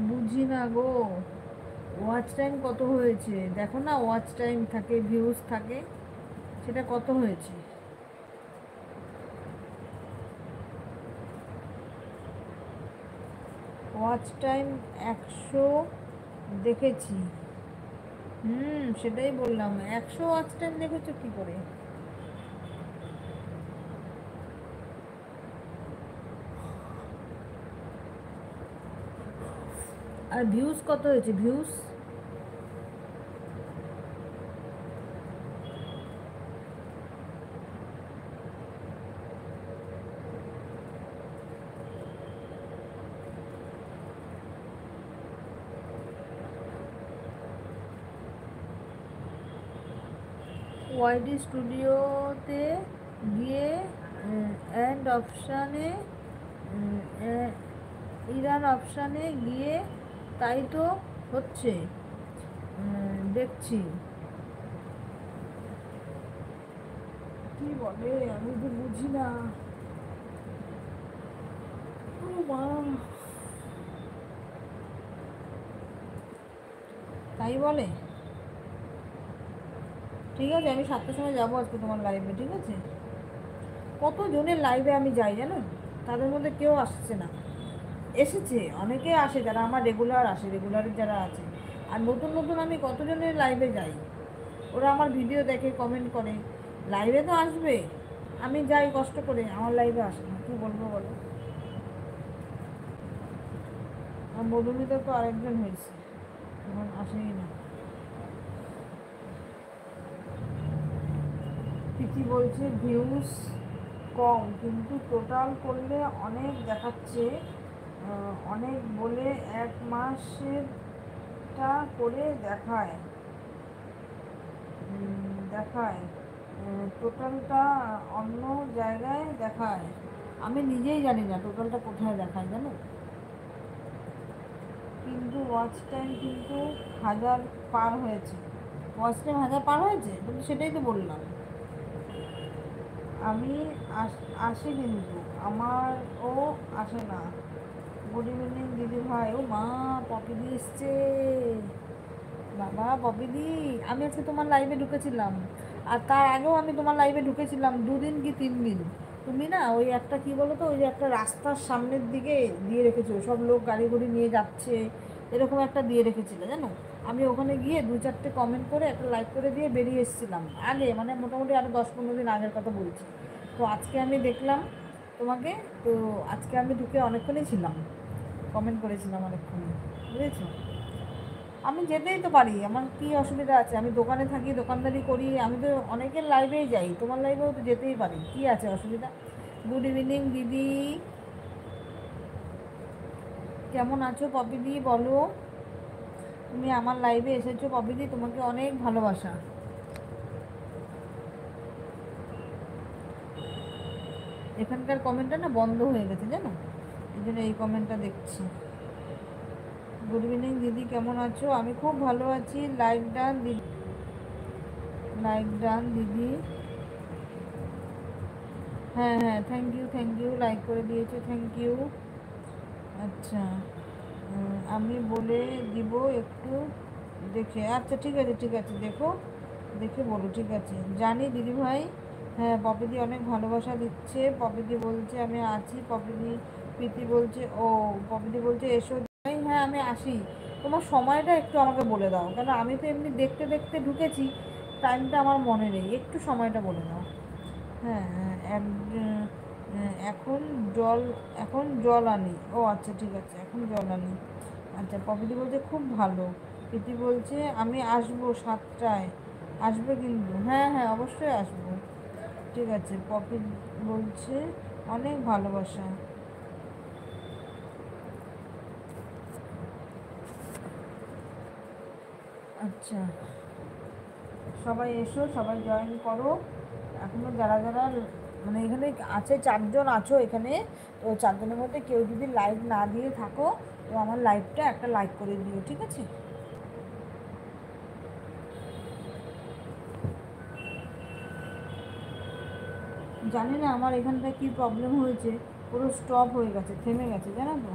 বুঝি না গো। Watch time কত হয়েছে দেখো না, ওয়াচ টাইম থাকে, ভিউজ থাকে, সেটা কত হয়েছে? ওয়াচ টাইম 100 দেখেছি। সেটাই বললাম, 100 ওয়াচ টাইম দেখেছো কি করে? আর ভিউজ কত হয়েছে, ভিউজ? ওয়াইডি স্টুডিওতে গিয়ে অ্যান্ড অপশানে, ইরান অপশানে গিয়ে তাই তো হচ্ছে, দেখছি। কি বলে আমি তো বুঝি না। ও মা, তাই বলে? ঠিক আছে, আমি 7টার সময় যাবো আজকে তোমার লাইভে, ঠিক আছে? কত জনের লাইভে আমি যাই জানো, তাদের মধ্যে কেউ আসছে না। এসেছে, অনেকে আসে যারা আমার রেগুলার আসে, রেগুলার যারা আছে। আর নতুন নতুন আমি কতজনের লাইভে যাই, ওরা আমার ভিডিও দেখে, কমেন্ট করে, লাইভে তো আসবে। আমি যাই কষ্ট করে, আমার লাইভে আসে না, কী বলবো বলো। আর মধুমিতা তো আরেকজন হয়েছে, এখন আসেই না। প্রীতি বলছে ভিউজ কম, কিন্তু টোটাল করলে অনেক দেখাচ্ছে। অনেক বলে 1 মাসেরটা করে দেখায়, দেখায় টোটালটা অন্য জায়গায় দেখায়। আমি নিজেই জানি না টোটালটা কোথায় দেখায় জানো। কিন্তু ওয়াচ টাইম কিন্তু 1000 পার হয়েছে। ওয়াচ টাইম 1000 পার হয়েছে, কিন্তু সেটাই তো বললাম। আমি আসি কিন্তু আমারও আসে না। গুড ইভিনিং দিদি ভাই। ও মা, পপিদি এসছে। বাবা পপিদি, আমি আজকে তোমার লাইভে ঢুকেছিলাম, আর তার আগেও আমি তোমার লাইভে ঢুকেছিলাম 2 দিন কি 3 দিন। তুমি না ওই একটা কি বলো তো, ওই যে একটা রাস্তার সামনের দিকে দিয়ে রেখেছো, সব লোক গাড়ি ঘুড়ি নিয়ে যাচ্ছে, এরকম একটা দিয়ে রেখেছিলে জানো। আমি ওখানে গিয়ে 2-4টে কমেন্ট করে একটা লাইক করে দিয়ে বেরিয়ে এসেছিলাম আগে, মানে মোটামুটি আরও 10-15 দিন আগের কথা বলছি। তো আজকে আমি দেখলাম তোমাকে, তো আজকে আমি ঢুকে অনেকক্ষণই ছিলাম, কমেন্ট করেছিলাম অনেকক্ষণ, বুঝেছো? আমি যেতেই তো পারি, আমার কি অসুবিধা আছে? আমি দোকানে থাকি, দোকানদারি করি, আমি তো অনেকের লাইভেই যাই, তোমার লাইভেও তো যেতেই পারি, কি আছে অসুবিধা? গুড ইভিনিং দিদি, কেমন আছো পপিদি বলো? তুমি আমার লাইভে এসেছো পপিদি, তোমাকে অনেক ভালোবাসা। এখানকার কমেন্টটা না বন্ধ হয়ে গেছে জানো, এই জন্য এই কমেন্টটা দেখছি। গুড ইভিনিং দিদি, কেমন আছো? আমি খুব ভালো আছি। লাইক ডান দিদি, লাইক ডান দিদি। হ্যাঁ হ্যাঁ, thank you thank you, like করে দিয়েছো, থ্যাংক ইউ। আচ্ছা, আমি বলে দিব একটু দেখে। আচ্ছা ঠিক আছে ঠিক আছে, দেখো, দেখে বলো, ঠিক আছে। জানি দিদিভাই। হ্যাঁ, পপিদি অনেক ভালোবাসা দিচ্ছে, পপিদি বলছে আমি আছি, পপিদি। প্রীতি বলছে, ও পপিদি বলছে এসো ভাই, হ্যাঁ আমি আসি। তোমার সময়টা একটু আমাকে বলে দাও, কেন আমি তো এমনি দেখতে দেখতে ঢুকেছি, টাইমটা আমার মনে নেই, একটু সময়টা বলে দাও। হ্যাঁ হ্যাঁ, এখন জল, এখন জল আনি। ও আচ্ছা ঠিক আছে, এখন জল আনি। আচ্ছা, পপিদি বলছে খুব ভালো। প্রীতি বলছে আমি আসবো 7টায়, আসবে কিন্তু, হ্যাঁ হ্যাঁ অবশ্যই আসবো। ঠিক আছে, পপি বলছে অনেক ভালোবাসা। আচ্ছা, সবাই এসো, সবাই জয়েন করো। এখনও যারা যারা মানে এখানে আছে, 4জন আছো এখানে, তো 4জনের মধ্যে কেউ যদি লাইক না দিয়ে থাকো, তো আমার লাইভটা একটা লাইক করে দিও, ঠিক আছে? জানি না আমার এখানটায় কী প্রবলেম হয়েছে, পুরো স্টপ হয়ে গেছে, থেমে গেছে জানো তো।